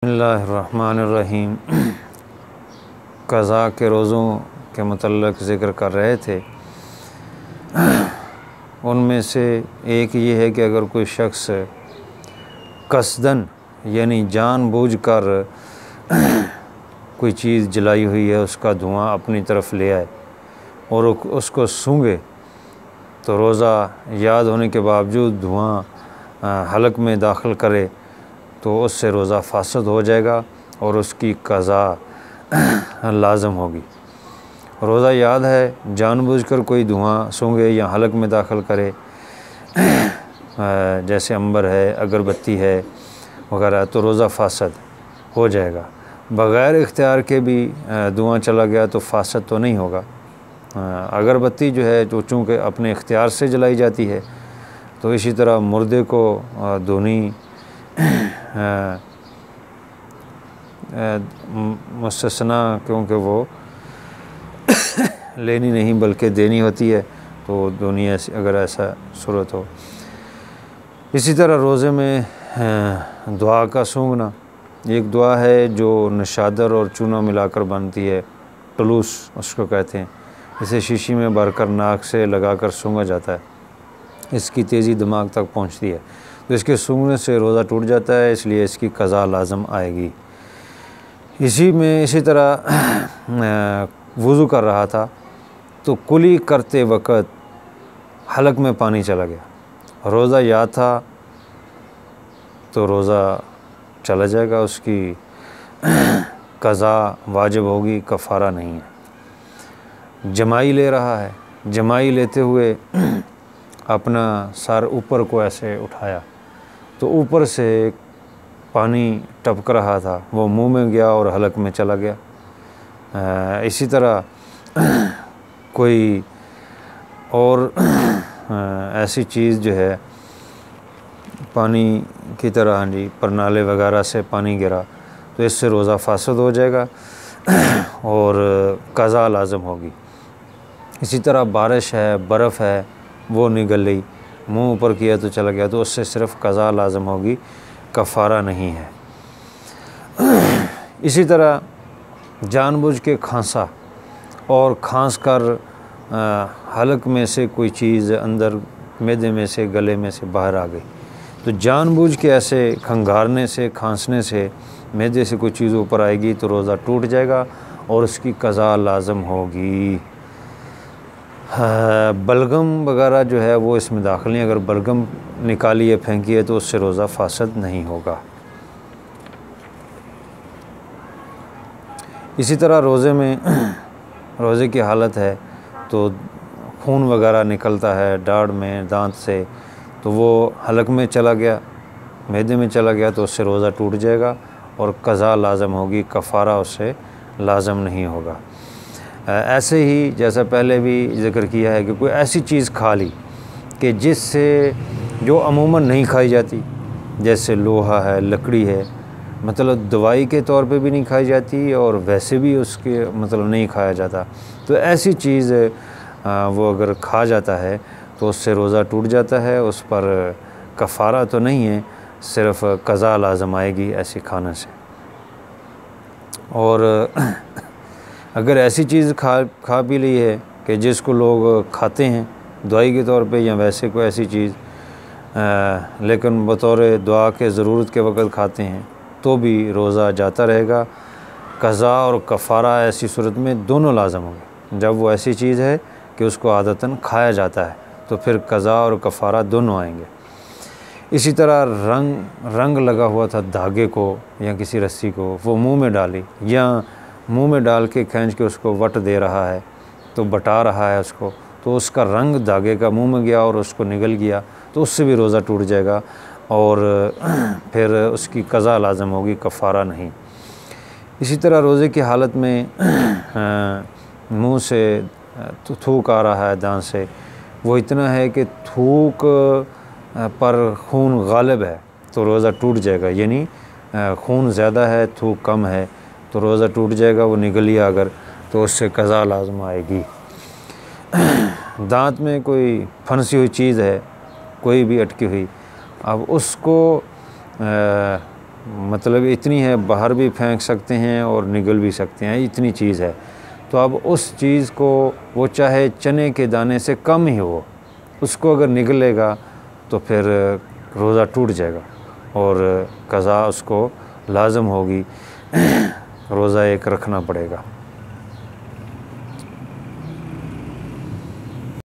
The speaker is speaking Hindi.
बिस्मिल्लाहिर्रहमानिर्रहीम। क़ज़ा के रोज़ों के मतलब ज़िक्र कर रहे थे। उनमें से एक ये है कि अगर कोई शख्स कसदन यानी जानबूझकर कोई चीज़ जलाई हुई है उसका धुआं अपनी तरफ ले आए और उसको सूंघे तो रोज़ा याद होने के बावजूद धुआं हलक में दाखिल करे तो उससे रोज़ा फासद हो जाएगा और उसकी क़ज़ा लाज़म होगी। रोज़ा याद है जानबूझकर कोई धुआं सूंघे या हलक में दाखिल करे, जैसे अंबर है, अगरबत्ती है वगैरह, तो रोज़ा फासद हो जाएगा। बग़ैर इख्तियार के भी धुआं चला गया तो फासद तो नहीं होगा। अगरबत्ती जो है जो चूँकि अपने इख्तियार से जलाई जाती है, तो इसी तरह मुर्दे को धुनी मुस्तस्ना क्योंकि वो लेनी नहीं बल्कि देनी होती है, तो दुनिया से अगर ऐसा सूरत हो। इसी तरह रोज़े में दुआ का सूंघना, एक दुआ है जो नशादर और चूना मिलाकर बनती है, टलूस उसको कहते हैं। इसे शीशी में भरकर नाक से लगाकर सूंघा जाता है। इसकी तेज़ी दिमाग तक पहुंचती है, तो इसके सूंघने से रोज़ा टूट जाता है, इसलिए इसकी क़ज़ा लाज़म आएगी। इसी तरह वुज़ू कर रहा था तो कुली करते वक़्त हलक में पानी चला गया, रोज़ा याद था तो रोज़ा चला जाएगा, उसकी क़ज़ा वाजिब होगी, कफ़ारा नहीं है। जमाई ले रहा है, जमाई लेते हुए अपना सर ऊपर को ऐसे उठाया तो ऊपर से पानी टपक रहा था, वो मुंह में गया और हलक में चला गया। इसी तरह कोई और ऐसी चीज़ जो है पानी की तरह, हाँ जी, परनाले वगैरह से पानी गिरा तो इससे रोज़ा फासद हो जाएगा और क़ज़ा लाज़म होगी। इसी तरह बारिश है, बर्फ़ है, वो निगल गई, मुंह ऊपर किया तो चला गया, तो उससे सिर्फ़ क़ज़ा लाज़म होगी, कफ़ारा नहीं है। इसी तरह जानबूझ के खांसा और खांस कर हलक में से कोई चीज़ अंदर मैदे में से, गले में से बाहर आ गई, तो जानबूझ के ऐसे खंगारने से, खांसने से मैदे से कोई चीज़ ऊपर आएगी तो रोज़ा टूट जाएगा और उसकी क़ज़ा लाज़म होगी। बलगम वगैरह जो है वो इसमें दाखिल नहीं, अगर बलगम निकाली है, फेंकी है, तो उससे रोज़ा फासद नहीं होगा। इसी तरह रोज़े में रोज़े की हालत है तो खून वगैरह निकलता है दाढ़ में, दांत से, तो वो हलक में चला गया, मैदे में चला गया, तो उससे रोज़ा टूट जाएगा और क़ज़ा लाज़म होगी, कफ़ारा उससे लाज़म नहीं होगा। ऐसे ही जैसा पहले भी ज़िक्र किया है कि कोई ऐसी चीज़ खा ली कि जिससे जो अमूमन नहीं खाई जाती, जैसे लोहा है, लकड़ी है, मतलब दवाई के तौर पे भी नहीं खाई जाती और वैसे भी उसके मतलब नहीं खाया जाता, तो ऐसी चीज़ वो अगर खा जाता है तो उससे रोज़ा टूट जाता है। उस पर कफ़ारा तो नहीं है, सिर्फ़ क़ज़ा लाज़म आएगी ऐसी खाने से। और अगर ऐसी चीज़ खा भी ली है कि जिसको लोग खाते हैं दवाई के तौर पे या वैसे कोई ऐसी चीज़, लेकिन बतौर दुआ के ज़रूरत के वक़्त खाते हैं, तो भी रोज़ा जाता रहेगा। क़ज़ा और कफ़ारा ऐसी सूरत में दोनों लाज़म होंगे। जब वो ऐसी चीज़ है कि उसको आदतन खाया जाता है तो फिर क़ज़ा और कफ़ारा दोनों आएंगे। इसी तरह रंग लगा हुआ था धागे को या किसी रस्सी को, वो मुंह में डाली या मुंह में डाल के खींच के उसको वट दे रहा है, तो बटा रहा है उसको, तो उसका रंग धागे का मुंह में गया और उसको निगल गया, तो उससे भी रोज़ा टूट जाएगा और फिर उसकी क़ज़ा लाज़म होगी, कफ़ारा नहीं। इसी तरह रोज़े की हालत में मुंह से थूक आ रहा है दांत से, वो इतना है कि थूक पर खून गालिब है तो रोज़ा टूट जाएगा, यानी खून ज़्यादा है, थूक कम है तो रोज़ा टूट जाएगा। वो निगल लिया अगर तो उससे क़ज़ा लाज़म आएगी। दांत में कोई फंसी हुई चीज़ है, कोई भी अटकी हुई, अब उसको मतलब इतनी है, बाहर भी फेंक सकते हैं और निगल भी सकते हैं, इतनी चीज़ है। तो अब उस चीज़ को वो चाहे चने के दाने से कम ही हो, उसको अगर निगलेगा तो फिर रोज़ा टूट जाएगा और कज़ा उसको लाजम होगी, रोज़ा एक रखना पड़ेगा।